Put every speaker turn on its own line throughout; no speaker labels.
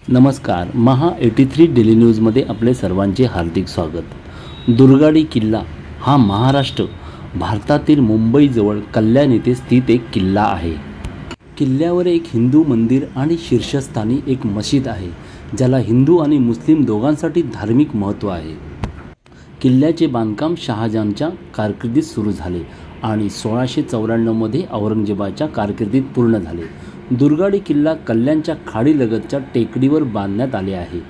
नमस्कार. महा 83 डेली न्यूजमध्ये आपले सर्वांचे हार्दिक स्वागत. दुर्गाडी किल्ला हा महाराष्ट्र भारतातील मुंबईजवळ कल्याण येथे स्थित एक किल्ला आहे. किल्ल्यावर एक हिंदू मंदिर आणि शीर्षस्थानी एक मशीद आहे, ज्याला हिंदू आणि मुस्लिम दोघांसाठी धार्मिक महत्त्व आहे. किल्ल्याचे बांधकाम शहाजहानच्या कारकिर्दीत सुरू झाले आणि 1694 मध्ये औरंगजेबाच्या कारकिर्दीत पूर्ण झाले. दुर्गाडी किल्ला कल्याणच्या खाडीलगतच्या टेकडीवर बांधण्यात आले आहे.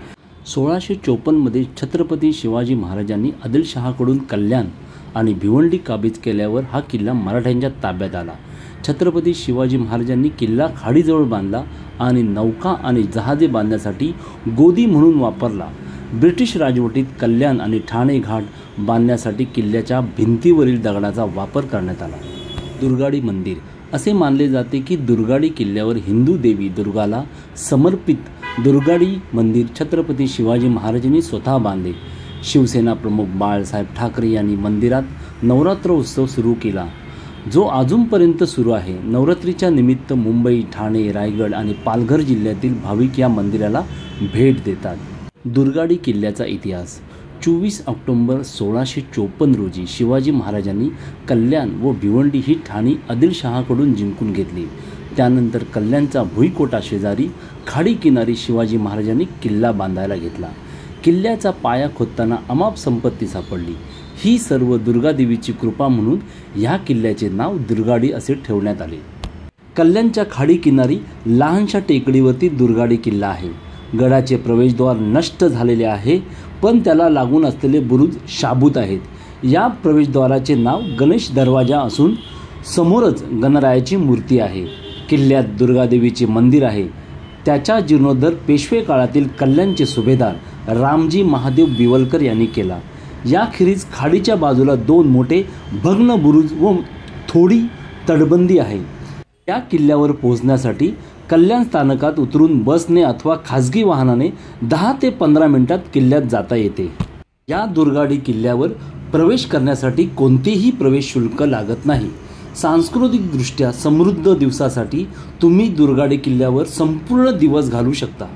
1654 मध्ये छत्रपती शिवाजी महाराजांनी आदिलशहाकडून कल्याण आणि भिवंडी काबीज केल्यावर हा किल्ला मराठ्यांच्या ताब्यात आला. छत्रपती शिवाजी महाराजांनी किल्ला खाडीजवळ बांधला आणि नौका आणि जहाजे बांधण्यासाठी गोदी म्हणून वापरला. ब्रिटिश राजवटीत कल्याण आणि ठाणे घाट बांधण्यासाठी किल्ल्याच्या भिंतीवरील दगडाचा वापर करण्यात आला. दुर्गाडी मंदिर. असे मानले जाते की दुर्गाडी किल्ल्यावर हिंदू देवी दुर्गाला समर्पित दुर्गाडी मंदिर छत्रपती शिवाजी महाराजांनी स्वतः बांधले. शिवसेना प्रमुख बाळासाहेब ठाकरे यांनी मंदिरात नवरात्र उत्सव सुरू केला, जो अजूनपर्यंत सुरू आहे. नवरात्रीच्या निमित्त मुंबई, ठाणे, रायगड आणि पालघर जिल्ह्यातील भाविक या मंदिराला भेट देतात. दुर्गाडी किल्ल्याचा इतिहास. 24 ऑक्टोबर 1654 रोजी शिवाजी महाराजांनी कल्याण व भिवंडी ही ठाणी आदिलशहाकडून जिंकून घेतली. त्यानंतर कल्याणचा भुईकोटा शेजारी खाडी किनारी शिवाजी महाराजांनी किल्ला बांधायला घेतला. किल्ल्याचा पाया खोदताना अमाप संपत्ती सापडली. ही सर्व दुर्गादेवीची कृपा म्हणून ह्या किल्ल्याचे नाव दुर्गाडी असे ठेवण्यात आले. कल्याणच्या खाडी किनारी लहानशा टेकडीवरती दुर्गाडी किल्ला आहे. गडाचे प्रवेशद्वार नष्ट झालेले आहे, पण त्याला लागून असलेले बुरुज शाबूत आहेत. या प्रवेशद्वाराचे नाव गणेश दरवाजा असून समोरच गणरायाची मूर्ती आहे. किल्ल्यात दुर्गादेवीचे मंदिर आहे. त्याचा जीर्णोद्धार पेशवे काळातील कल्याणचे सुभेदार रामजी महादेव बिवलकर यांनी केला. याखेरीज खाडीच्या बाजूला 2 मोठे भग्न बुरुज व थोडी तटबंदी आहे. या किल्ल्यावर पोहोचण्यासाठी कल्याण स्थानकात उतरून बसने अथवा खाजगी वाहनाने 10 ते 15 मिनिटात किल्ल्यात जाता येते. या दुर्गाडी किल्ल्यावर प्रवेश करण्यासाठी कोणतेही प्रवेश शुल्क लागत नाही. सांस्कृतिकदृष्ट्या समृद्ध दिवसासाठी तुम्ही दुर्गाडी किल्ल्यावर संपूर्ण दिवस घालवू शकता.